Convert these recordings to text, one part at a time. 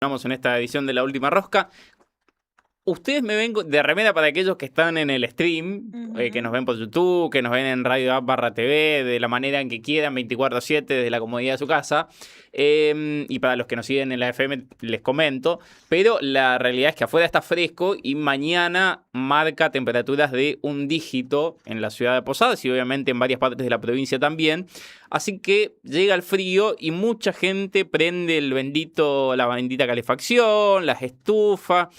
Estamos en esta edición de La Última Rosca. Ustedes me ven de remera para aquellos que están en el stream, que nos ven por YouTube, que nos ven en Radio App / TV, de la manera en que quieran, 24/7, desde la comodidad de su casa. Y para los que nos siguen en la FM les comento, pero la realidad es que afuera está fresco y mañana marca temperaturas de un dígito en la ciudad de Posadas y obviamente en varias partes de la provincia también. Así que llega el frío y mucha gente prende la bendita calefacción, las estufas.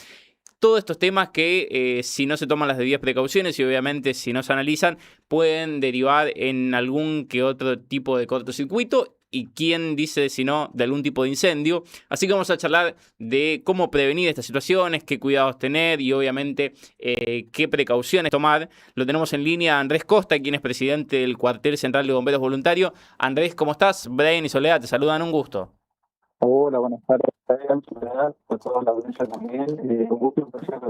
Todos estos temas que si no se toman las debidas precauciones y obviamente si no se analizan pueden derivar en algún que otro tipo de cortocircuito y quién dice si no de algún tipo de incendio. Así que vamos a charlar de cómo prevenir estas situaciones, qué cuidados tener y obviamente qué precauciones tomar. Lo tenemos en línea a Andrés Costa, quien es presidente del Cuartel Central de Bomberos Voluntarios. Andrés, ¿cómo estás? Brian y Soledad te saludan, un gusto. Hola, buenas tardes, Soledad, a toda la audiencia también. Un gusto y un placer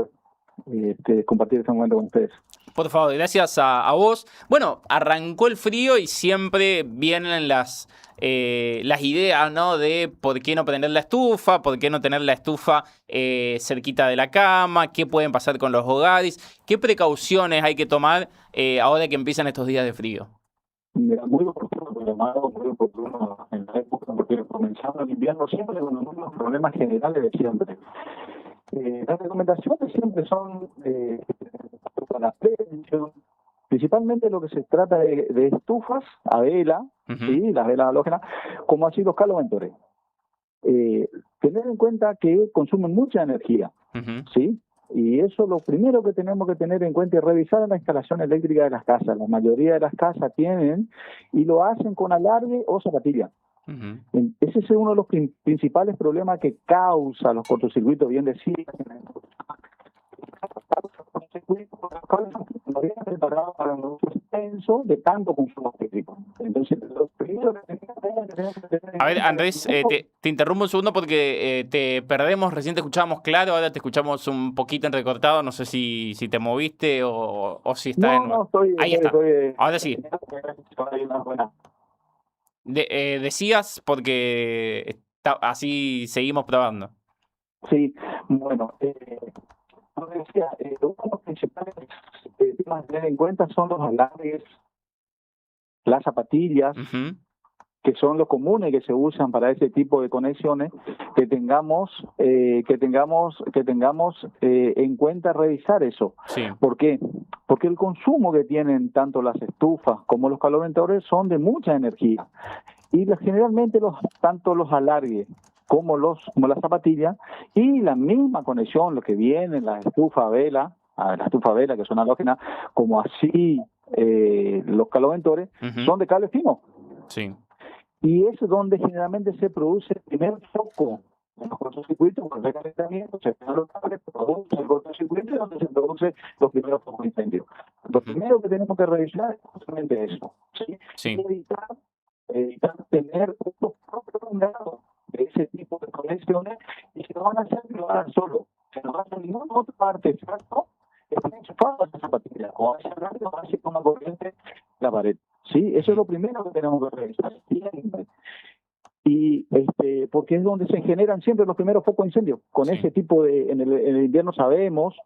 compartir este momento con ustedes. Por favor, gracias a vos. Bueno, arrancó el frío y siempre vienen las ideas, ¿no? De por qué no prender la estufa, por qué no tener la estufa cerquita de la cama, qué pueden pasar con los hogares, qué precauciones hay que tomar ahora que empiezan estos días de frío. Mira, muy oportuno, llamado, muy oportuno en la época, porque comenzando el invierno siempre con los mismos problemas generales de siempre. Las recomendaciones siempre son para la prevención. Principalmente lo que se trata de estufas a vela, ¿sí? Las velas halógenas, como así los caloventores. Tener en cuenta que consumen mucha energía, ¿sí? Y eso lo primero que tenemos que tener en cuenta es revisar la instalación eléctrica de las casas. La mayoría de las casas tienen y lo hacen con alargue o zapatilla. Ese es uno de los principales problemas que causa los cortocircuitos, bien decías. No vienen preparados para un uso extenso de tanto consumo eléctrico. Entonces, lo primero que tenemos que tener. A ver, Andrés, te interrumpo un segundo porque te perdemos. Recién te escuchábamos claro, ahora te escuchamos un poquito entrecortado. No sé si te moviste o si está en. No, estoy. Ahí está. Ahora sí. Decías porque así seguimos probando. Sí, bueno, como decía, uno de los principales temas a tener en cuenta son los alargues, las zapatillas, que son los comunes que se usan para ese tipo de conexiones, que tengamos en cuenta revisar eso. Sí. ¿Por qué? Porque el consumo que tienen tanto las estufas como los caloventores son de mucha energía. Y generalmente tanto los alargues como las zapatillas y la misma conexión, lo que viene, la estufa vela que son halógenas, como así los caloventores, son de cable fino. Sí. Y es donde generalmente se produce el primer foco en los cortocircuitos, con el recalentamiento, se pegan los cables, produce el cortocircuito y donde se produce los primeros focos de incendio. Lo primero que tenemos que revisar es justamente eso, ¿sí? Sí. Y evitar tener unos prolongados de ese tipo de conexiones y si lo van a hacer, lo van a hacer solo. Si no van a hacer ninguna otra parte, ¿cierto? Están enchufados a esa zapatilla, o a ese radio, o a ese toma corriente la pared. Sí, eso es lo primero que tenemos que revisar. Y porque es donde se generan siempre los primeros focos de incendio. Con ese tipo en el invierno sabemos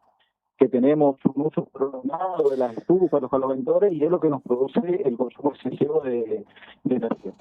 que tenemos un uso prolongado de las estufas, los caloventores, y es lo que nos produce el consumo excesivo de energía.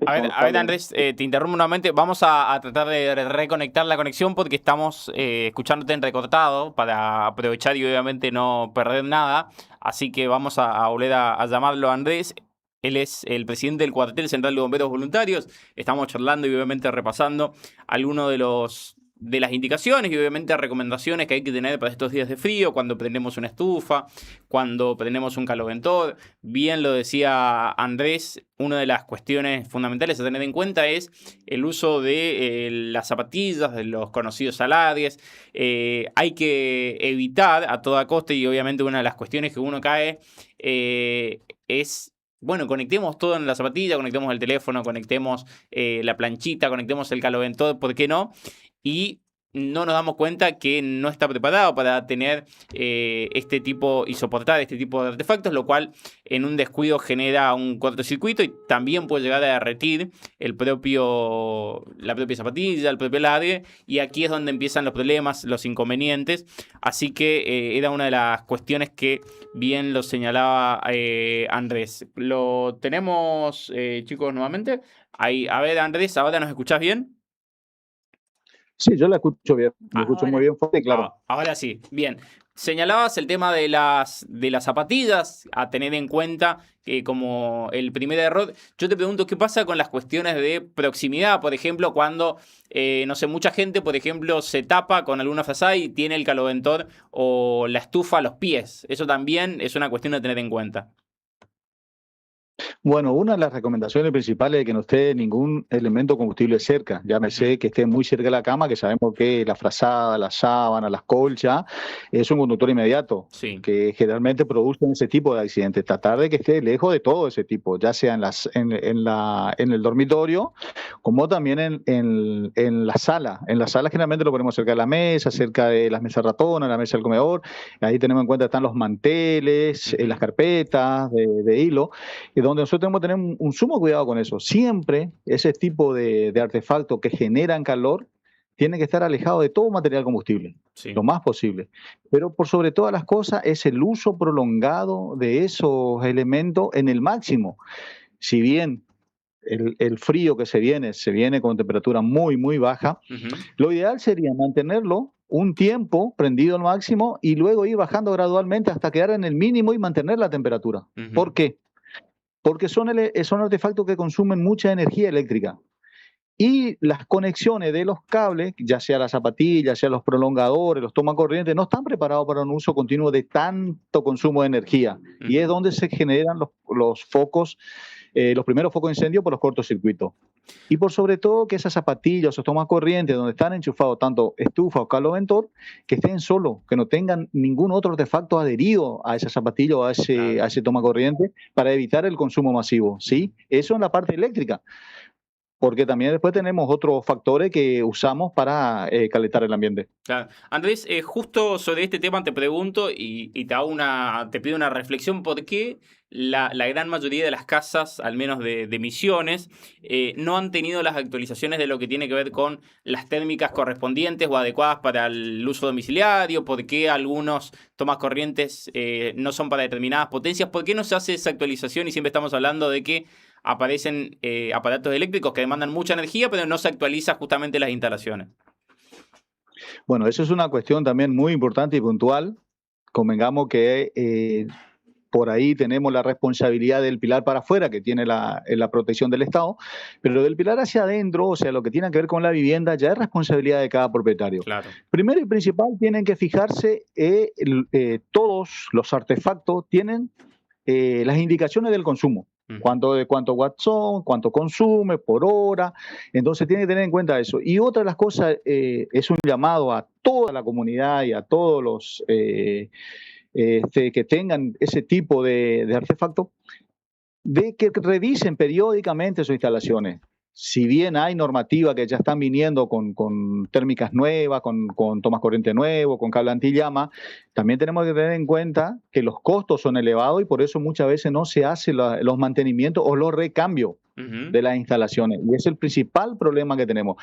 A ver, Andrés, te interrumpo nuevamente. Vamos a tratar de reconectar la conexión porque estamos escuchándote entrecortado para aprovechar y obviamente no perder nada. Así que vamos a volver a llamarlo a Andrés. Él es el presidente del Cuartel Central de Bomberos Voluntarios. Estamos charlando y obviamente repasando algunos de las indicaciones y obviamente recomendaciones que hay que tener para estos días de frío, cuando prendemos una estufa, cuando prendemos un caloventor. Bien lo decía Andrés, una de las cuestiones fundamentales a tener en cuenta es el uso de las zapatillas, de los conocidos alargues. Hay que evitar a toda costa, y obviamente una de las cuestiones que uno cae es... Bueno, conectemos todo en la zapatilla, conectemos el teléfono, conectemos la planchita, conectemos el caloventor, ¿por qué no? Y no nos damos cuenta que no está preparado para tener este tipo y soportar este tipo de artefactos, lo cual en un descuido genera un cortocircuito y también puede llegar a derretir la propia zapatilla, el propio ladre, y aquí es donde empiezan los problemas, los inconvenientes. Así que era una de las cuestiones que bien lo señalaba Andrés. Lo tenemos, chicos, nuevamente. Ahí, a ver, Andrés, ¿ahora nos escuchás bien? Sí, yo la escucho bien, la Ah, escucho muy Ahora. bien fuerte y claro. ahora sí, bien. Señalabas el tema de las zapatillas a tener en cuenta como el primer error. Yo te pregunto, ¿qué pasa con las cuestiones de proximidad? Por ejemplo, cuando, no sé, mucha gente, por ejemplo, se tapa con alguna frazada y tiene el caloventor o la estufa a los pies. Eso también es una cuestión a tener en cuenta. Bueno, una de las recomendaciones principales es que no esté ningún elemento combustible cerca. Llámese que esté muy cerca de la cama, que sabemos que la frazada, la sábana, las colchas es un conductor inmediato, Sí. que generalmente producen ese tipo de accidentes. Tratar de que esté lejos de todo ese tipo, ya sea en el dormitorio, como también en la sala. En la sala generalmente lo ponemos cerca de la mesa, cerca de las mesas ratonas, la mesa del comedor. Ahí tenemos en cuenta están los manteles, las carpetas de hilo, y donde nosotros tenemos que tener un sumo cuidado con eso. Siempre ese tipo de artefactos que generan calor tiene que estar alejado de todo material combustible, Sí. lo más posible. Pero por sobre todas las cosas es el uso prolongado de esos elementos en el máximo. Si bien el frío que se viene con temperatura muy, muy baja, lo ideal sería mantenerlo un tiempo prendido al máximo y luego ir bajando gradualmente hasta quedar en el mínimo y mantener la temperatura. ¿Por qué? Porque son artefactos que consumen mucha energía eléctrica. Y las conexiones de los cables, ya sea las zapatillas, sea los prolongadores, los tomacorrientes, no están preparados para un uso continuo de tanto consumo de energía. Y es donde se generan los focos, los primeros focos de incendio por los cortocircuitos. Y por sobre todo que esas zapatillas, esos tomacorrientes, donde están enchufados tanto estufa o caloventor, que estén solos, que no tengan ningún otro artefacto adherido a esa zapatilla o a ese tomacorriente para evitar el consumo masivo. ¿Sí? Eso en la parte eléctrica. Porque también después tenemos otros factores que usamos para calentar el ambiente. Claro. Andrés, justo sobre este tema te pregunto y te pido una reflexión. ¿Por qué la gran mayoría de las casas, al menos de Misiones, no han tenido las actualizaciones de lo que tiene que ver con las térmicas correspondientes o adecuadas para el uso domiciliario? ¿Por qué algunos tomas corrientes no son para determinadas potencias? ¿Por qué no se hace esa actualización y siempre estamos hablando de que aparecen aparatos eléctricos que demandan mucha energía, pero no se actualiza justamente las instalaciones? Bueno, eso es una cuestión también muy importante y puntual. Convengamos que por ahí tenemos la responsabilidad del pilar para afuera, que tiene la protección del Estado, pero del pilar hacia adentro, o sea, lo que tiene que ver con la vivienda, ya es responsabilidad de cada propietario. Claro. Primero y principal, tienen que fijarse, todos los artefactos tienen las indicaciones del consumo. Cuánto watts son, cuánto consume por hora. Entonces tiene que tener en cuenta eso. Y otra de las cosas es un llamado a toda la comunidad y a todos los que tengan ese tipo de artefactos, de que revisen periódicamente sus instalaciones. Si bien hay normativa que ya están viniendo con térmicas nuevas, con tomas corriente nuevo, con cable antillama, también tenemos que tener en cuenta que los costos son elevados y por eso muchas veces no se hacen los mantenimientos o los recambios de las instalaciones. Y es el principal problema que tenemos.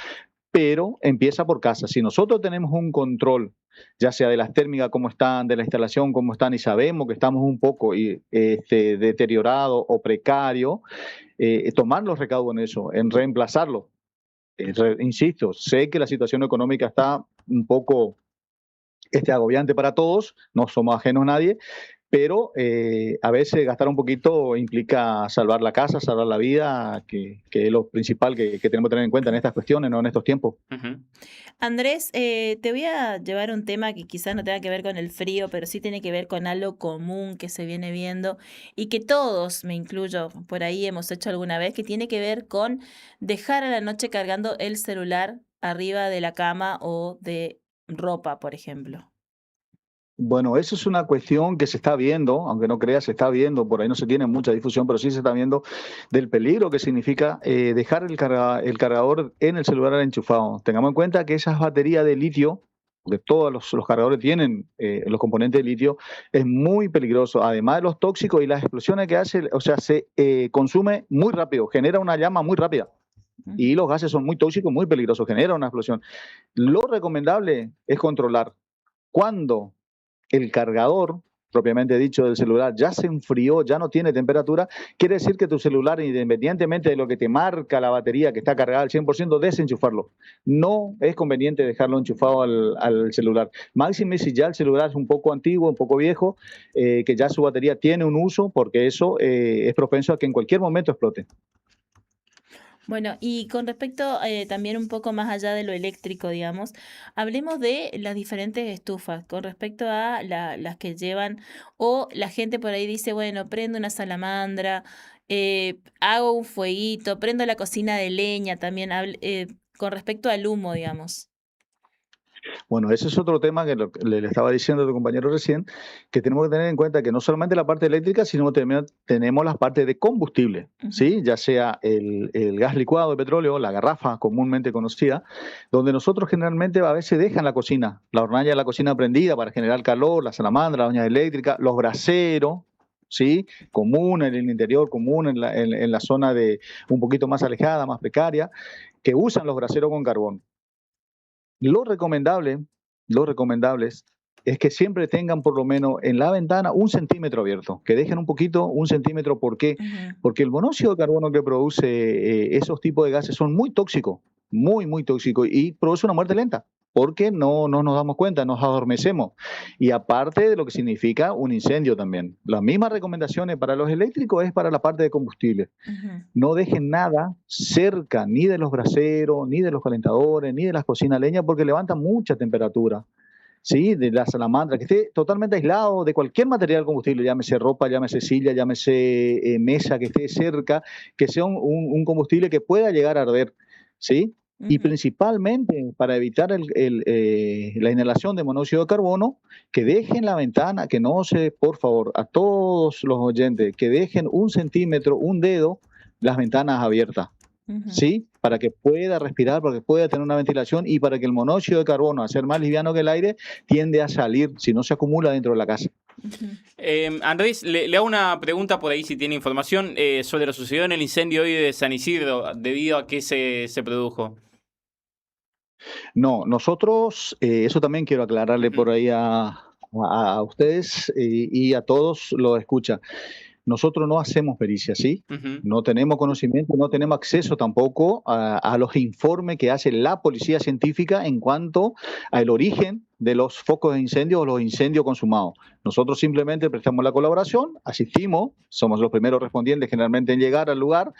Pero empieza por casa. Si nosotros tenemos un control, ya sea de las térmicas cómo están, de la instalación cómo están, y sabemos que estamos un poco deteriorado o precario, tomar los recaudos en eso, en reemplazarlo. Insisto, sé que la situación económica está un poco agobiante para todos, no somos ajenos a nadie, pero a veces gastar un poquito implica salvar la casa, salvar la vida, que es lo principal que tenemos que tener en cuenta en estas cuestiones, no en estos tiempos. Andrés, te voy a llevar un tema que quizás no tenga que ver con el frío, pero sí tiene que ver con algo común que se viene viendo y que todos, me incluyo, por ahí hemos hecho alguna vez, que tiene que ver con dejar a la noche cargando el celular arriba de la cama o de ropa, por ejemplo. Bueno, eso es una cuestión que se está viendo, aunque no creas, se está viendo, por ahí no se tiene mucha difusión, pero sí se está viendo del peligro que significa dejar el cargador en el celular enchufado. Tengamos en cuenta que esas baterías de litio, de todos los cargadores tienen los componentes de litio, es muy peligroso. Además de los tóxicos y las explosiones que hace, o sea, se consume muy rápido, genera una llama muy rápida. Y los gases son muy tóxicos, muy peligrosos, genera una explosión. Lo recomendable es controlar cuando el cargador, propiamente dicho, del celular ya se enfrió, ya no tiene temperatura, quiere decir que tu celular, independientemente de lo que te marca la batería que está cargada al 100%, desenchufarlo. No es conveniente dejarlo enchufado al celular. Máxime si ya el celular es un poco antiguo, un poco viejo, que ya su batería tiene un uso, porque eso es propenso a que en cualquier momento explote. Bueno, y con respecto también un poco más allá de lo eléctrico, digamos, hablemos de las diferentes estufas, con respecto a las que llevan, o la gente por ahí dice, bueno, prendo una salamandra, hago un fueguito, prendo la cocina de leña también, con respecto al humo, digamos. Bueno, ese es otro tema que le estaba diciendo a tu compañero recién, que tenemos que tener en cuenta que no solamente la parte eléctrica, sino también tenemos la parte de combustible, ¿sí? Ya sea el gas licuado de petróleo, la garrafa comúnmente conocida, donde nosotros generalmente a veces dejan la cocina, la hornalla de la cocina prendida para generar calor, la salamandra, la olla eléctrica, los braseros, ¿sí? Común en el interior, común en la zona de un poquito más alejada, más precaria, que usan los braseros con carbón. Lo recomendable es que siempre tengan por lo menos en la ventana 1 centímetro abierto, que dejen un poquito, 1 centímetro. ¿Por qué? Porque el monóxido de carbono que produce esos tipos de gases son muy tóxicos, muy tóxicos, y produce una muerte lenta, porque no nos damos cuenta, nos adormecemos. Y aparte de lo que significa un incendio también. Las mismas recomendaciones para los eléctricos es para la parte de combustible. No dejen nada cerca ni de los braseros, ni de los calentadores, ni de las cocinas a leña, porque levantan mucha temperatura. ¿Sí? De la salamandra, que esté totalmente aislado de cualquier material combustible, llámese ropa, llámese silla, llámese mesa, que esté cerca, que sea un combustible que pueda llegar a arder, ¿sí? Y principalmente para evitar la inhalación de monóxido de carbono, que dejen la ventana, que no se, por favor, a todos los oyentes, que dejen 1 centímetro, un dedo, las ventanas abiertas, ¿sí? Para que pueda respirar, para que pueda tener una ventilación y para que el monóxido de carbono, al ser más liviano que el aire, tiende a salir, si no se acumula dentro de la casa. Andrés, le hago una pregunta por ahí si tiene información sobre lo sucedido en el incendio hoy de San Isidro, debido a qué se produjo. No, nosotros, eso también quiero aclararle por ahí a ustedes y a todos los escucha. Nosotros no hacemos pericia, ¿sí? No tenemos conocimiento, no tenemos acceso tampoco a los informes que hace la policía científica en cuanto al origen de los focos de incendio o los incendios consumados. Nosotros simplemente prestamos la colaboración, asistimos, somos los primeros respondientes generalmente en llegar al lugar,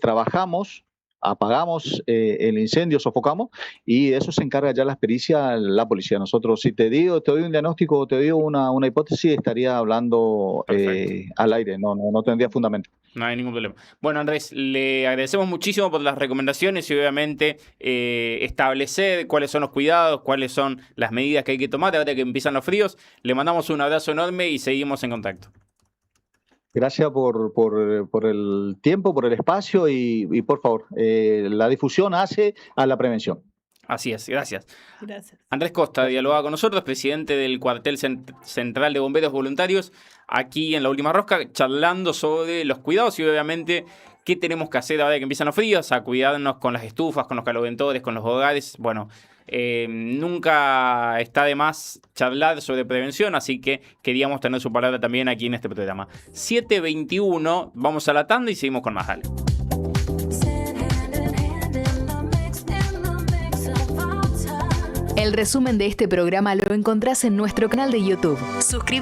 trabajamos, apagamos el incendio, sofocamos, y de eso se encarga ya la pericia, la policía. Nosotros, si te doy un diagnóstico o te doy una hipótesis, estaría hablando al aire, no tendría fundamento. No hay ningún problema. Bueno, Andrés, le agradecemos muchísimo por las recomendaciones y obviamente establecer cuáles son los cuidados, cuáles son las medidas que hay que tomar ahora que empiezan los fríos. Le mandamos un abrazo enorme y seguimos en contacto. Gracias por el tiempo, por el espacio y por favor, la difusión hace a la prevención. Así es, gracias. Gracias. Andrés Costa dialogaba con nosotros, presidente del Cuartel Central de Bomberos Voluntarios, aquí en La Última Rosca, charlando sobre los cuidados y obviamente qué tenemos que hacer ahora que empiezan los fríos, a cuidarnos con las estufas, con los caloventores, con los hogares. Bueno, nunca está de más charlar sobre prevención, así que queríamos tener su palabra también aquí en este programa. 7:21, vamos a la tanda y seguimos con más. Dale. El resumen de este programa lo encontrás en nuestro canal de YouTube. Suscríbete.